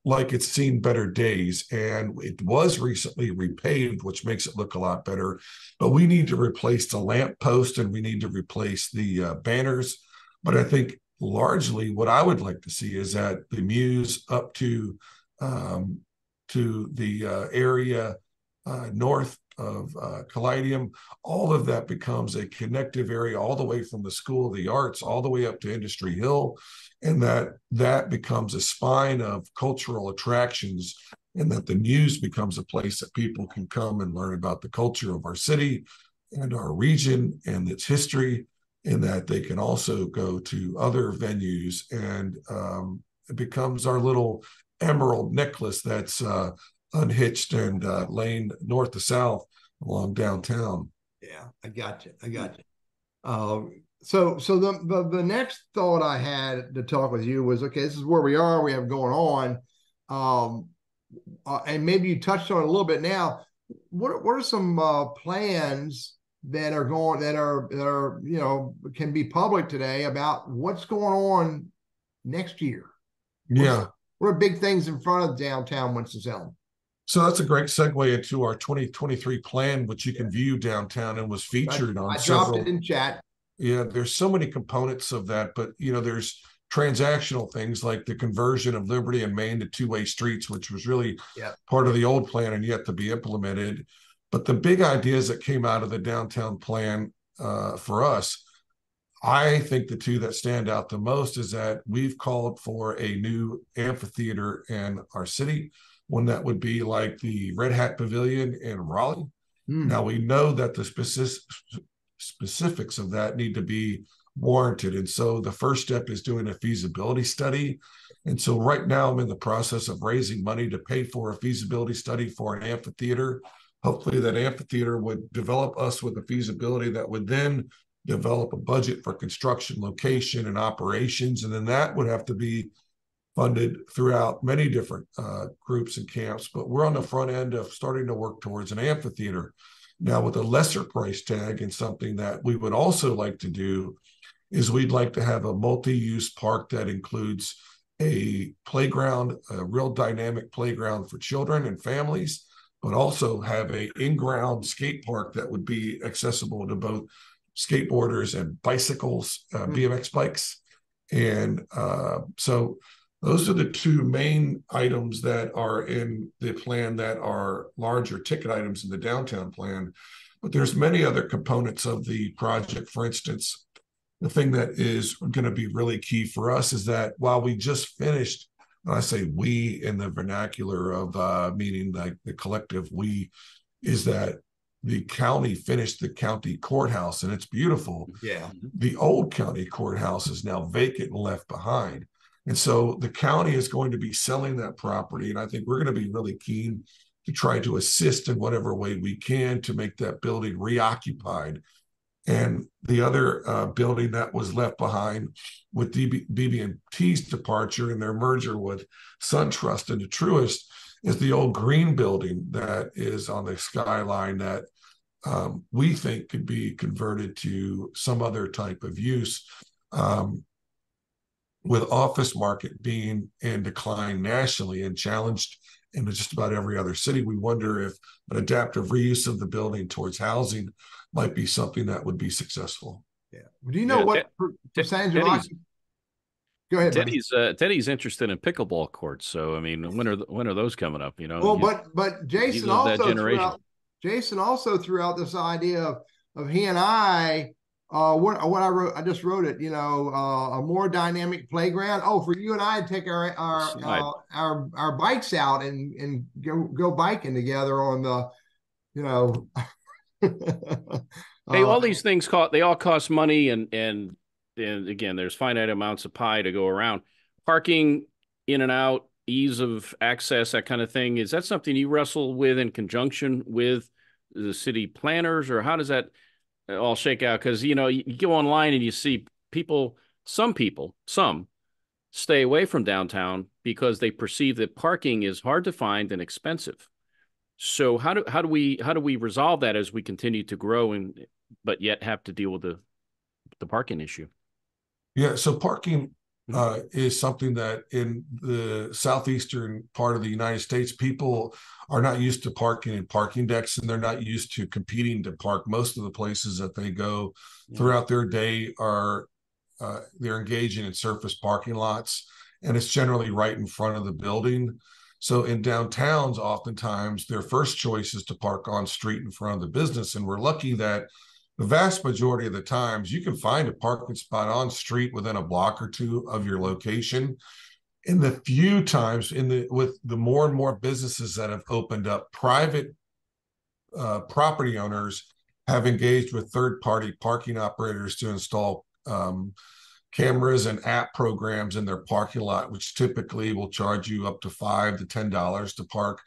like it's seen better days, and it was recently repaved, which makes it look a lot better. But we need to replace the lamp post, and we need to replace the banners. But I think largely what I would like to see is that the Muse up to the area north of Caladium, all of that becomes a connective area all the way from the School of the Arts all the way up to Industry Hill, and that becomes a spine of cultural attractions, and that the Muse becomes a place that people can come and learn about the culture of our city and our region and its history, and that they can also go to other venues, and it becomes our little emerald necklace that's unhitched and laying north to south along downtown. Yeah, I got you. So the next thought I had to talk with you was, okay, this is where we have going on, and maybe you touched on it a little bit now. What are some plans that are can be public today about what's going on next year? What are big things in front of downtown Winston-Salem? So that's a great segue into our 2023 plan, which you can view downtown and was featured on several. I dropped it in chat. Yeah, there's so many components of that, but there's transactional things like the conversion of Liberty and Main to two-way streets, which was really part of the old plan and yet to be implemented. But the big ideas that came out of the downtown plan for us, I think the two that stand out the most is that we've called for a new amphitheater in our city, one that would be like the Red Hat Pavilion in Raleigh. Now, we know that the specifics of that need to be warranted. And so the first step is doing a feasibility study. And so right now I'm in the process of raising money to pay for a feasibility study for an amphitheater. Hopefully that amphitheater would develop us with a feasibility that would then develop a budget for construction, location, and operations. And then that would have to be funded throughout many different groups and camps. But we're on the front end of starting to work towards an amphitheater. Now, with a lesser price tag, and something that we would also like to do is we'd like to have a multi-use park that includes a playground, a real dynamic playground for children and families, but also have a in-ground skate park that would be accessible to both skateboarders and bicycles, BMX bikes. And so those are the two main items that are in the plan that are larger ticket items in the downtown plan. But there's many other components of the project. For instance, the thing that is going to be really key for us is that while we just finished, and I say we in the vernacular of meaning like the collective we, is that the county finished the county courthouse, and it's beautiful. Yeah. The old county courthouse is now vacant and left behind. And so the county is going to be selling that property. And I think we're going to be really keen to try to assist in whatever way we can to make that building reoccupied. And the other building that was left behind with BB&T's departure and their merger with SunTrust into Truist is the old green building that is on the skyline that we think could be converted to some other type of use. With office market being in decline nationally and challenged in just about every other city, we wonder if an adaptive reuse of the building towards housing might be something that would be successful. Yeah. Do you know what percentage of occupancy? Go ahead. Teddy's interested in pickleball courts. So I mean, when are those coming up? Well, but Jason also threw out this idea of he and I what I wrote, I just wrote it. A more dynamic playground. Oh, for you and I to take our bikes out and go biking together on the, Hey, all these things all cost money, and again, there's finite amounts of pie to go around. Parking in and out, ease of access, that kind of thing. Is that something you wrestle with in conjunction with the city planners, or how does that all shake out? Because you go online and you see some people stay away from downtown because they perceive that parking is hard to find and expensive. So how do we resolve that as we continue to grow but yet have to deal with the parking issue? Yeah, so parking is something that in the southeastern part of the United States, people are not used to parking in parking decks, and they're not used to competing to park. Most of the places that they go throughout their day are they're engaging in surface parking lots, and it's generally right in front of the building. So in downtowns, oftentimes their first choice is to park on street in front of the business. And we're lucky that the vast majority of the times you can find a parking spot on street within a block or two of your location. In the few times with the more and more businesses that have opened up, private property owners have engaged with third-party parking operators to install cameras and app programs in their parking lot, which typically will charge you up to $5 to $10 to park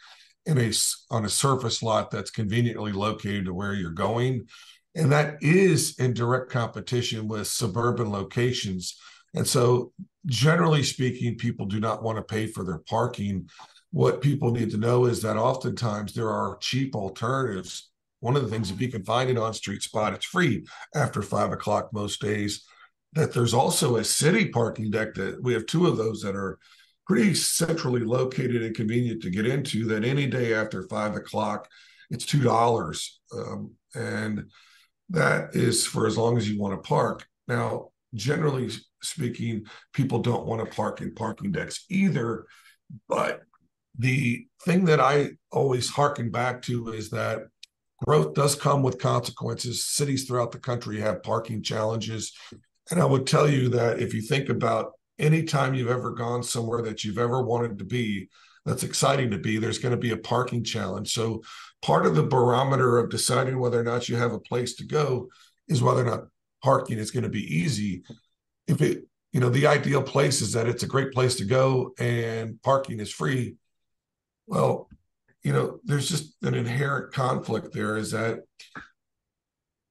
on a surface lot that's conveniently located to where you're going. And that is in direct competition with suburban locations. And so generally speaking, people do not want to pay for their parking. What people need to know is that oftentimes there are cheap alternatives. One of the things, if you can find an on-street spot, it's free after 5 o'clock most days. That there's also a city parking deck that we have 2 of those that are pretty centrally located and convenient to get into, that any day after 5 o'clock, it's $2. And that is for as long as you want to park. Now, generally speaking, people don't want to park in parking decks either. But the thing that I always harken back to is that growth does come with consequences. Cities throughout the country have parking challenges. And I would tell you that if you think about any time you've ever gone somewhere that you've ever wanted to be, that's exciting to be, there's going to be a parking challenge. So part of the barometer of deciding whether or not you have a place to go is whether or not parking is going to be easy. If the ideal place is that it's a great place to go and parking is free. Well, there's just an inherent conflict there, is that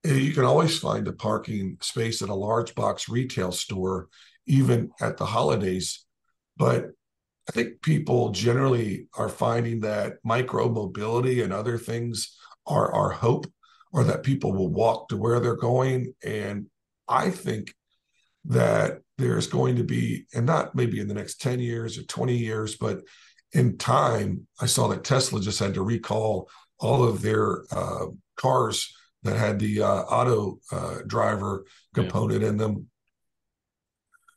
you can always find a parking space at a large box retail store, even at the holidays. But I think people generally are finding that micro mobility and other things are our hope, or that people will walk to where they're going. And I think that there's going to be, and not maybe in the next 10 years or 20 years, but in time, I saw that Tesla just had to recall all of their cars that had the auto driver component in them.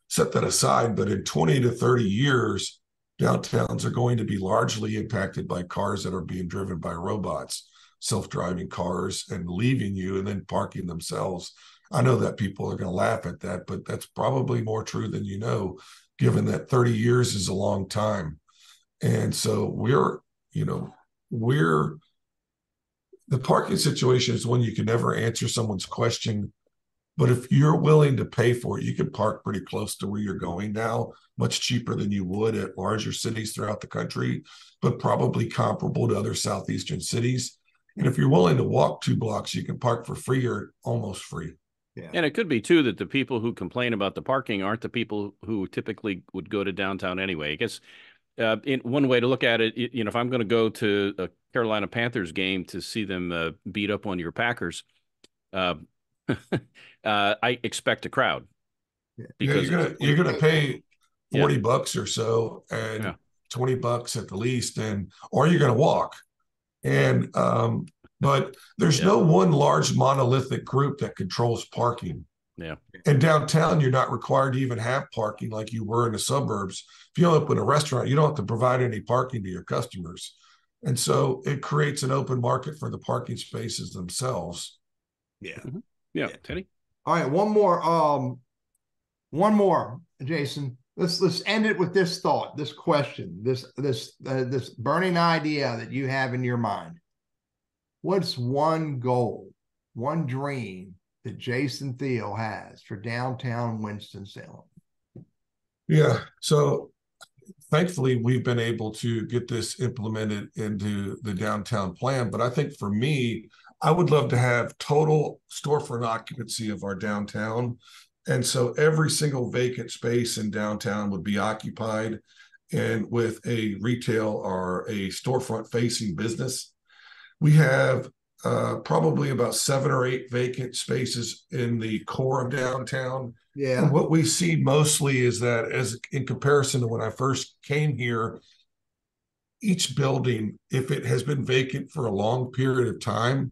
Set that aside, but in 20 to 30 years, downtowns are going to be largely impacted by cars that are being driven by robots, self-driving cars, and leaving you and then parking themselves. I know that people are going to laugh at that, but that's probably more true than you know, given that 30 years is a long time. And so the parking situation is one you can never answer someone's question. But if you're willing to pay for it, you can park pretty close to where you're going now, much cheaper than you would at larger cities throughout the country, but probably comparable to other southeastern cities. And if you're willing to walk 2 blocks, you can park for free or almost free. Yeah. And it could be, too, that the people who complain about the parking aren't the people who typically would go to downtown anyway. I guess in one way to look at it, if I'm going to go to a Carolina Panthers game to see them beat up on your Packers, I expect a crowd. Because you're gonna pay $40 or so, and $20 at the least, or you're gonna walk. And but there's no one large monolithic group that controls parking. Yeah. And downtown, you're not required to even have parking like you were in the suburbs. If you open a restaurant, you don't have to provide any parking to your customers. And so it creates an open market for the parking spaces themselves. Yeah. Mm-hmm. Yeah, Teddy? All right, one more, Jason. Let's end it with this thought, this question, this burning idea that you have in your mind. What's one goal, one dream that Jason Thiel has for downtown Winston-Salem? Yeah, so thankfully we've been able to get this implemented into the downtown plan. But I think for me, I would love to have total storefront occupancy of our downtown. And so every single vacant space in downtown would be occupied and with a retail or a storefront facing business. We have probably about 7 or 8 vacant spaces in the core of downtown. Yeah. And what we see mostly is that, as in comparison to when I first came here, each building, if it has been vacant for a long period of time,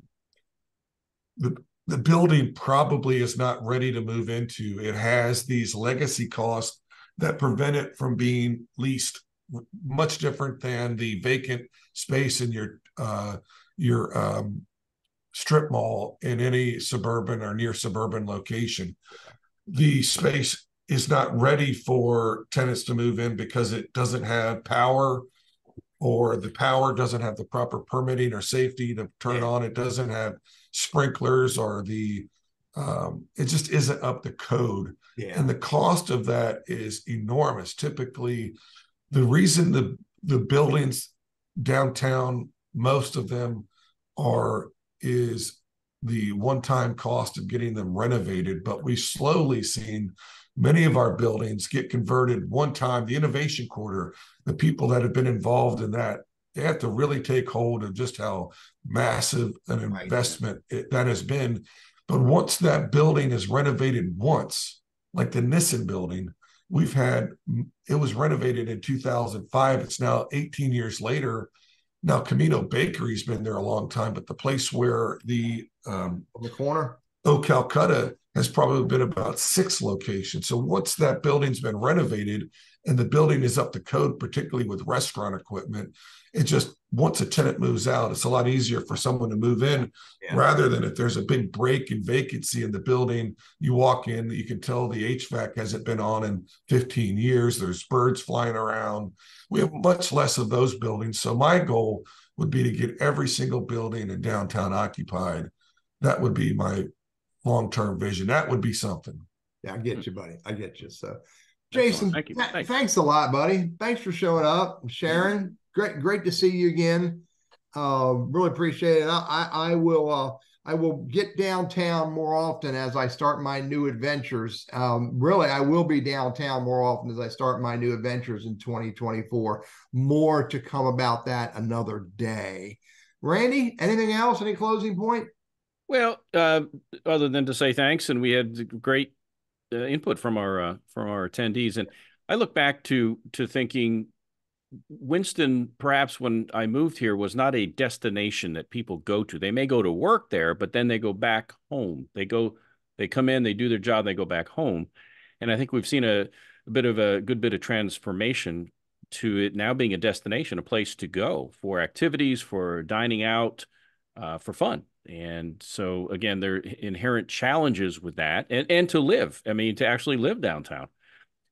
the building probably is not ready to move into. It has these legacy costs that prevent it from being leased, much different than the vacant space in your strip mall in any suburban or near suburban location. The space is not ready for tenants to move in because it doesn't have power, or the power doesn't have the proper permitting or safety to turn on. It doesn't have sprinklers, or it just isn't up to code. Yeah. And the cost of that is enormous. Typically, the reason the buildings downtown, most of them is the one-time cost of getting them renovated, but we've slowly seen many of our buildings get converted one time. The innovation quarter, the people that have been involved in that, they have to really take hold of just how massive an investment that has been. But once that building is renovated once, like the Nissen building, it was renovated in 2005. It's now 18 years later. Now, Camino Bakery's been there a long time, but the place where on the corner, Oh Calcutta, has probably been about 6 locations. So once that building's been renovated and the building is up to code, particularly with restaurant equipment, it just, once a tenant moves out, it's a lot easier for someone to move in, rather than if there's a big break in vacancy in the building, you walk in, you can tell the HVAC hasn't been on in 15 years. There's birds flying around. We have much less of those buildings. So my goal would be to get every single building in downtown occupied. That would be my long-term vision. That would be something. Yeah, I get you, buddy. I get you. So, Jason, thank you. Thanks a lot, buddy. Thanks for showing up and sharing. Great to see you again. Really appreciate it. I will get downtown more often as I start my new adventures. Really, I will be downtown more often as I start my new adventures in 2024. More to come about that another day. Randy, anything else? Any closing point? Well, other than to say thanks, and we had great input from our attendees, and I look back to thinking Winston, perhaps when I moved here, was not a destination that people go to. They may go to work there, but then they go back home. They come in, they do their job, they go back home, and I think we've seen a good bit of transformation to it now being a destination, a place to go for activities, for dining out, for fun. And so, again, there are inherent challenges with that, and to live, to actually live downtown.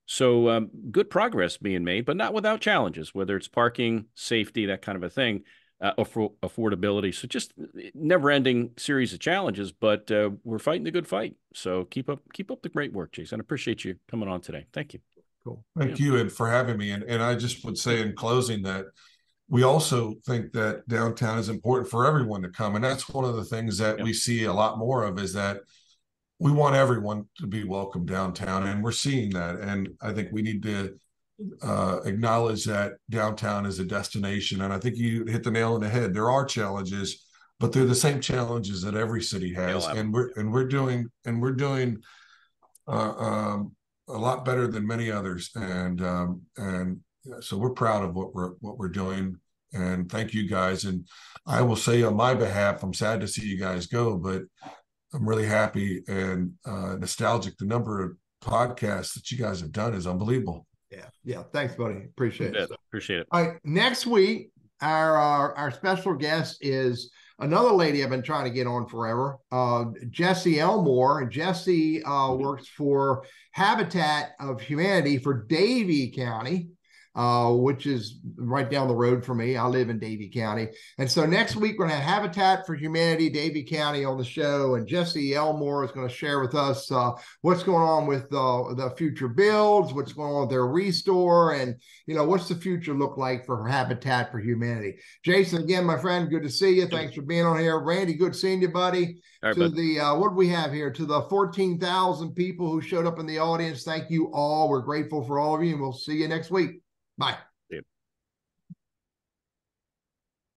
So good progress being made, but not without challenges, whether it's parking, safety, that kind of a thing, affordability. So just never-ending series of challenges, but we're fighting the good fight. So keep up the great work, Jason. I appreciate you coming on today. Thank you. Cool. Thank you, and for having me. And I just would say in closing that we also think that downtown is important for everyone to come. And that's one of the things that we see a lot more of, is that we want everyone to be welcome downtown. And we're seeing that. And I think we need to acknowledge that downtown is a destination. And I think you hit the nail on the head. There are challenges, but they're the same challenges that every city has. And we're doing a lot better than many others. And so we're proud of what we're doing. And thank you guys. And I will say on my behalf, I'm sad to see you guys go, but I'm really happy and nostalgic. The number of podcasts that you guys have done is unbelievable. Yeah. Thanks, buddy. Appreciate it. Appreciate it. All right. Next week, our special guest is another lady I've been trying to get on forever, Jessie Elmore. And Jessie works for Habitat of Humanity for Davie County, which is right down the road for me. I live in Davie County. And so next week, we're going to have Habitat for Humanity, Davie County on the show. And Jessie Elmore is going to share with us what's going on with the future builds, what's going on with their restore, and, you know, what's the future look like for Habitat for Humanity. Jason, again, my friend, good to see you. Thanks for being on here. Randy, good seeing you, buddy. Right, to the, what do we have here? To the 14,000 people who showed up in the audience, thank you all. We're grateful for all of you, and we'll see you next week. Bye.